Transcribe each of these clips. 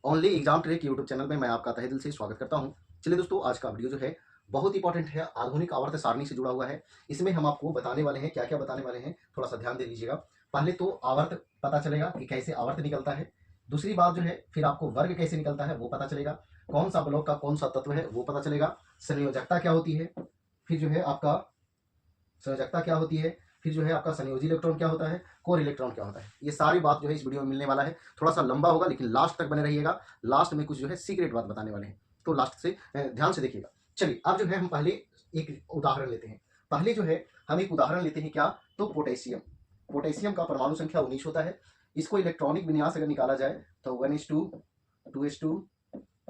Only exam track YouTube channel में मैं आपका तहे दिल से स्वागत करता हूं। चलिए दोस्तों, आज का वीडियो जो है बहुत इंपॉर्टेंट है, आधुनिक आवर्त सारणी से जुड़ा हुआ है। इसमें हम आपको बताने वाले हैं, क्या क्या बताने वाले हैं, थोड़ा सा ध्यान दे दीजिएगा। पहले तो आवर्त पता चलेगा कि कैसे आवर्त निकलता है। दूसरी बात जो है, फिर आपको वर्ग कैसे निकलता है वो पता चलेगा। कौन सा ब्लॉक का कौन सा तत्व है वो पता चलेगा। संयोजकता क्या होती है, फिर जो है आपका संयोजकता क्या होती है, फिर जो है आपका संयोजी इलेक्ट्रॉन क्या होता है, कोर इलेक्ट्रॉन क्या होता है। ये सारी बात जो है इस वीडियो में मिलने वाला है। थोड़ा सा लंबा होगा लेकिन लास्ट तक बने रहिएगा। लास्ट में कुछ जो है सीक्रेट बात बताने वाले हैं, तो लास्ट से ध्यान से देखिएगा। चलिए अब जो है हम पहले एक उदाहरण लेते हैं। पहले जो है हम एक उदाहरण लेते हैं, क्या तो पोटेशियम। पोटेशियम का परमाणु संख्या 19 होता है। इसको इलेक्ट्रॉनिक विन्यास अगर निकाला जाए तो 1s2 2s2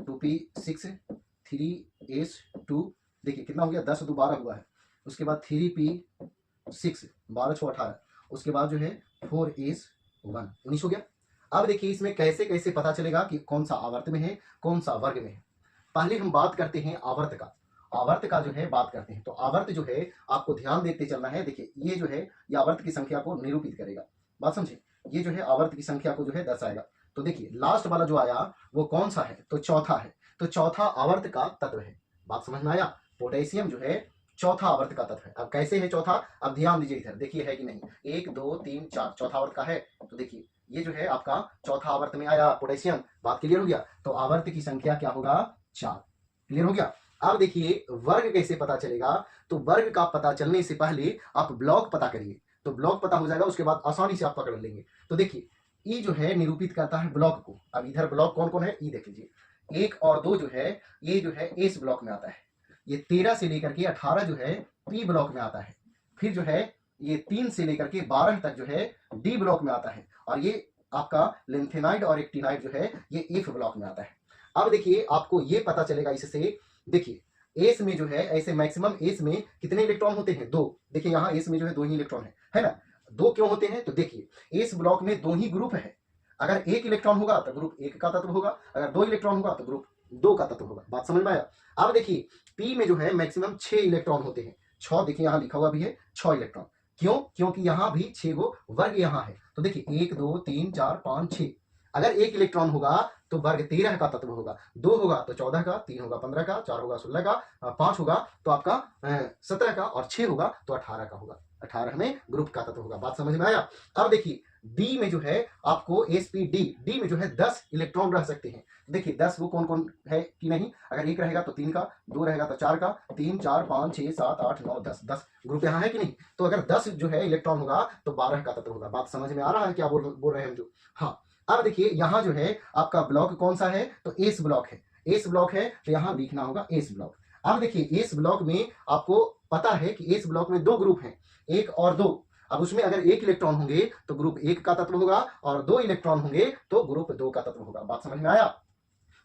2p6 3s2, देखिए कितना हो गया, 10 2 12 हुआ है। उसके बाद 3p6 12 6 18, उसके बाद जो है 4s1 19 हो गया। अब देखिए इसमें कैसे कैसे पता चलेगा कि कौन सा आवर्त में है कौन सा वर्ग में है। पहले हम बात करते हैं आवर्त का। आवर्त का जो है बात करते हैं, तो आवर्त जो है आपको ध्यान देते चलना है। देखिए ये जो है ये आवर्त की संख्या को निरूपित करेगा, बात समझे। ये जो है आवर्त की संख्या को जो है दर्शाएगा। तो देखिए लास्ट वाला जो आया वो कौन सा है, तो चौथा है। तो चौथा आवर्त का तत्व है, बात समझ में आया। पोटेशियम जो है चौथा आवर्त का तत्व है। अब कैसे है चौथा, अब ध्यान दीजिए इधर, देखिए है कि नहीं, 1 2 3 4 चौथा आवर्त का है। तो देखिए ये जो है आपका चौथा आवर्त में आया पोटेशियम। बात क्लियर हो गया। तो आवर्त की संख्या क्या होगा, 4। क्लियर हो गया। अब देखिए वर्ग कैसे पता चलेगा, तो वर्ग का पता चलने से पहले आप ब्लॉक पता करिए, तो ब्लॉक पता हो जाएगा, उसके बाद आसानी से आप पकड़ लेंगे। तो देखिए ई जो है निरूपित करता है ब्लॉक को। अब इधर ब्लॉक कौन कौन है, ई देख लीजिए। 1 और 2 जो है ये जो है एस ब्लॉक में आता है। ये 13 से लेकर के 18 जो है पी ब्लॉक में आता है। फिर जो है ये 3 से लेकर के 12 तक जो है डी ब्लॉक में आता है। और ये आपका लिंथेनाइड और एक्टिनाइड जो है ये एफ ब्लॉक में आता है। अब देखिए आपको ये पता चलेगा इससे, देखिए एस में जो है ऐसे मैक्सिमम एस में कितने इलेक्ट्रॉन होते हैं, 2। देखिए यहाँ एस में जो है 2 ही इलेक्ट्रॉन है ना। 2 क्यों होते हैं, तो देखिए एस ब्लॉक में 2 ही ग्रुप है। अगर 1 इलेक्ट्रॉन होगा तो ग्रुप 1 का तत्व होगा, अगर 2 इलेक्ट्रॉन होगा तो ग्रुप 2 का तत्व होगा। बात समझ में आया। अब देखिए पी में जो है मैक्सिमम 6 इलेक्ट्रॉन होते हैं। 6 देखिए यहाँ लिखा हुआ भी है 6 इलेक्ट्रॉन। क्यों, क्योंकि यहाँ भी 6 गो वर्ग यहाँ है। तो देखिए 1 2 3 4 5 6, अगर 1 इलेक्ट्रॉन होगा तो वर्ग 13 का तत्व होगा, 2 होगा तो 14 का, 3 होगा 15 का, 4 होगा 16 का, 5 होगा तो आपका 17 का, और 6 होगा तो 18 का होगा। 18 में ग्रुप का तत्व होगा। बात समझ में आया। अब देखिए डी में जो है आपको एसपीडी, डी में जो है 10 इलेक्ट्रॉन रह सकते हैं। देखिए 10 वो कौन कौन है कि नहीं, अगर 1 रहेगा तो 3 का, 2 रहेगा तो 4 का, 3 4 5 6 7 8 9 10, 10 ग्रुप यहाँ है कि नहीं। तो अगर 10 जो है इलेक्ट्रॉन होगा तो 12 का तत्व होगा। बात समझ में आ रहा है क्या बोल रहे हैं हम जो, हाँ। अब देखिए यहाँ जो है आपका ब्लॉक कौन सा है, तो एस ब्लॉक है। एस ब्लॉक है तो यहाँ लिखना होगा एस ब्लॉक। अब देखिए एस ब्लॉक में आपको पता है कि एस ब्लॉक में 2 ग्रुप हैं, 1 और 2। अब उसमें अगर 1 इलेक्ट्रॉन होंगे तो ग्रुप 1 का तत्व होगा, और 2 इलेक्ट्रॉन होंगे तो ग्रुप 2 का तत्व होगा। बात समझ में आया।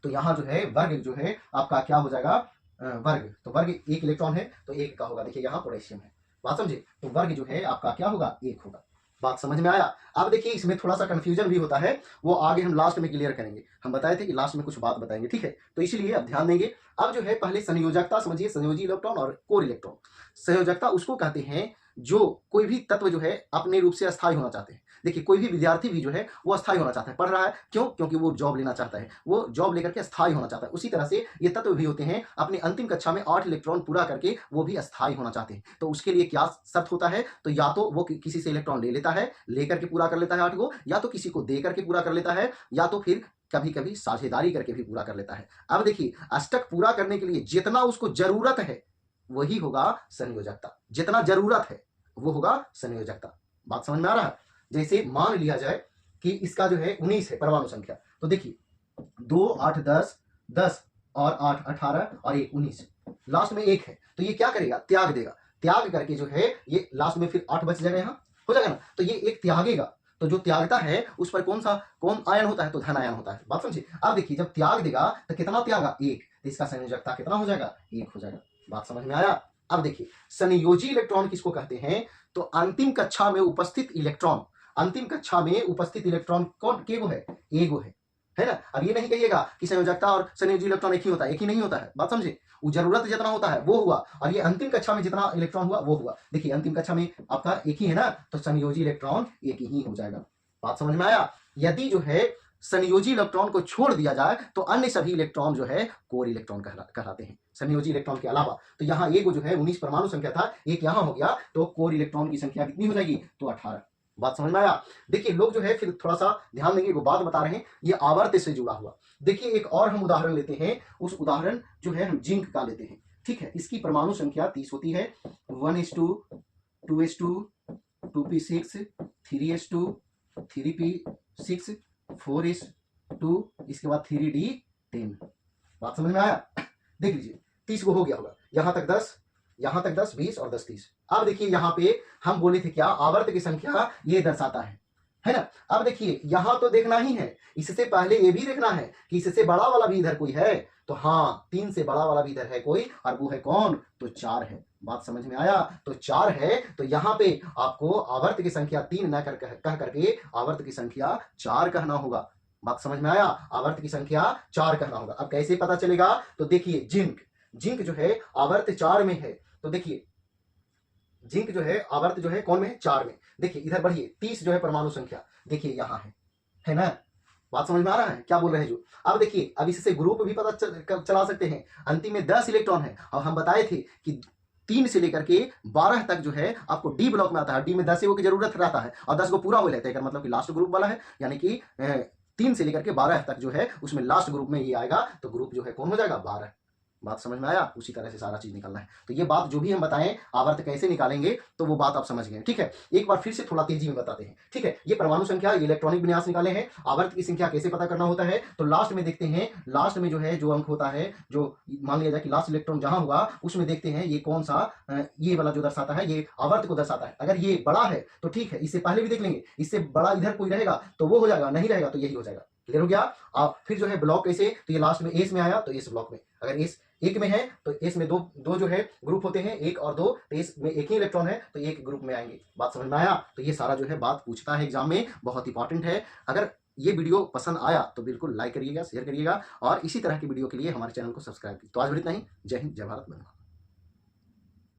तो यहाँ जो है वर्ग जो है आपका क्या हो जाएगा, वर्ग। तो वर्ग 1 इलेक्ट्रॉन है तो 1 का होगा। देखिए यहाँ पोटेशियम है, बात समझे। तो वर्ग जो है आपका क्या होगा, 1 होगा। बात समझ में आया। अब देखिए इसमें थोड़ा सा कंफ्यूजन भी होता है, वो आगे हम लास्ट में क्लियर करेंगे। हम बताए थे कि लास्ट में कुछ बात बताएंगे, ठीक है। तो इसीलिए अब ध्यान देंगे। अब जो है पहले संयोजकता समझिए, संयोजी इलेक्ट्रॉन और कोर इलेक्ट्रॉन। संयोजकता उसको कहते हैं जो कोई भी तत्व जो है अपने रूप से अस्थायी होना चाहते हैं। देखिए कोई भी विद्यार्थी भी जो है वो अस्थायी होना चाहता है, पढ़ रहा है, क्यों, क्योंकि वो जॉब लेना चाहता है, वो जॉब लेकर के अस्थायी होना चाहता है। उसी तरह से ये तत्व भी होते हैं, अपनी अंतिम कक्षा में 8 इलेक्ट्रॉन पूरा करके वो भी अस्थायी होना चाहते हैं। तो उसके लिए क्या शर्त होता है, तो या तो वो किसी से इलेक्ट्रॉन ले लेता है, लेकर के पूरा कर लेता है 8 को, या तो किसी को दे करके पूरा कर लेता है, या तो फिर कभी कभी साझेदारी करके भी पूरा कर लेता है। अब देखिए अष्टक पूरा करने के लिए जितना उसको जरूरत है वही होगा संयोजकता, जितना जरूरत है वो होगा संयोजकता। बात समझ में आ रहा है। जैसे मान लिया जाए कि इसका जो है 19 है परमाणु संख्या, तो देखिए 2 8 10 10 और 8 18 और 1 19, लास्ट में 1 है तो ये क्या करेगा, त्याग देगा। त्याग करके जो है ये लास्ट में फिर 8 बच जाएगा, यहाँ हो जाएगा ना। तो ये एक त्यागेगा, तो जो त्यागता है उस पर कौन आयन होता है, तो धन आयन होता है। बात समझिए। अब देखिए जब त्याग देगा तो कितना त्यागा, 1, तो इसका संयोजकता कितना हो जाएगा, 1 हो जाएगा। बात समझ में आया। अब देखिए संयोजी इलेक्ट्रॉन किसको कहते हैं, तो अंतिम कक्षा में उपस्थित इलेक्ट्रॉन। अंतिम कक्षा में उपस्थित इलेक्ट्रॉन कौन केगो है, एगो है ना। अब ये नहीं कहिएगा कि संयोजकता और संयोजी इलेक्ट्रॉन एक ही होता है, एक ही नहीं होता है। बात समझे। वो जरूरत जितना होता है वो हुआ, और ये अंतिम कक्षा में जितना इलेक्ट्रॉन हुआ वो हुआ। देखिए अंतिम कक्षा में आपका एक ही है ना, तो संयोजी इलेक्ट्रॉन एक ही हो जाएगा। बात समझ में आया। यदि जो है संयोजी इलेक्ट्रॉन को छोड़ दिया जाए तो अन्य सभी इलेक्ट्रॉन जो है कोर इलेक्ट्रॉन कहलाते हैं, संयोजी इलेक्ट्रॉन के अलावा। तो यहाँ एक जो है 19 परमाणु संख्या था, एक यहाँ हो गया, तो कोर इलेक्ट्रॉन की संख्या कितनी हो जाएगी, तो 18। बात समझ में आया। देखिए लोग जो है फिर थोड़ा सा ध्यान देंगे, वो बात बता रहे हैं ये आवर्त से जुड़ा हुआ। देखिए एक और हम उदाहरण लेते हैं, उस उदाहरण जो है हम जिंक का लेते हैं, ठीक है। इसकी परमाणु संख्या 30 होती है, 1s2, 2s2, 2p6, 3s2, 3p6, 4s2, इसके बाद 3d10। बात समझ में आया। देख लीजिए 30 को हो गया होगा, यहां तक 10, यहां तक 10, 20 और 10, 30। अब देखिए यहां पे हम बोले थे क्या, आवर्त की संख्या ये दर्शाता है ना। अब देखिए यहां तो देखना ही है, इससे पहले ये भी देखना है कि इससे बड़ा वाला भी इधर कोई है, तो हाँ 3 से बड़ा वाला भी इधर है कोई, और वो है कौन, तो 4 है। बात समझ में आया। तो 4 है, तो यहां पे आपको आवर्त की संख्या 3 न कह करके आवर्त की संख्या 4 कहना होगा। बात समझ में आया, आवर्त की संख्या 4 कहना होगा। अब कैसे पता चलेगा, तो देखिए जिंक जो है आवर्त 4 में है, तो देखिए जिंक जो है आवर्त जो है कौन में है, 4 में। देखिए इधर बढ़िए, 30 जो है परमाणु संख्या, देखिए यहाँ है ना। बात समझ में आ रहा है क्या बोल रहे हैं जो। अब देखिए अब इससे ग्रुप भी पता चला सकते हैं। अंतिम में 10 इलेक्ट्रॉन है, और हम बताए थे कि 3 से लेकर के 12 तक जो है आपको डी ब्लॉक में आता है। डी में 10 की जरूरत रहता है, और 10 को पूरा हो लेते हैं, मतलब कि लास्ट ग्रुप वाला है, यानी कि 3 से लेकर के 12 तक जो है उसमें लास्ट ग्रुप में ये आएगा, तो ग्रुप जो है कौन हो जाएगा, 12। बात समझ में आया। उसी तरह से सारा चीज निकलना है। तो ये बात जो भी हम बताएं आवर्त कैसे निकालेंगे, तो वो बात आप समझ गए, ठीक है। एक बार फिर से थोड़ा तेजी में बताते हैं, ठीक है। ये परमाणु संख्या, ये इलेक्ट्रॉनिक विन्यास निकाले हैं। आवर्त की संख्या कैसे पता करना होता है, तो लास्ट में देखते हैं, लास्ट में जो है जो अंक होता है, जो मान लिया जाए कि लास्ट इलेक्ट्रॉन जहां होगा उसमें देखते हैं ये कौन सा, ये वाला जो दर्शाता है ये आवर्त को दर्शाता है। अगर ये बड़ा है तो ठीक है, इससे पहले भी देख लेंगे, इससे बड़ा इधर कोई रहेगा तो वो हो जाएगा, नहीं रहेगा तो यही हो जाएगा। क्लियर हो गया। अब फिर जो है ब्लॉक कैसे, तो ये लास्ट में एस में आया, तो एस ब्लॉक में, अगर एस 1 में है तो एस में दो जो है ग्रुप होते हैं, 1 और 2, तो एस में एक ही इलेक्ट्रॉन है तो एक ग्रुप में आएंगे। बात समझ में आया। तो ये सारा जो है बात पूछता है एग्जाम में, बहुत इंपॉर्टेंट है। अगर ये वीडियो पसंद आया तो बिल्कुल लाइक करिएगा, शेयर करिएगा, और इसी तरह की वीडियो के लिए हमारे चैनल को सब्सक्राइब कीजिए। तो आज इतना ही। जय हिंद, जय भारत, वंदे मातरम।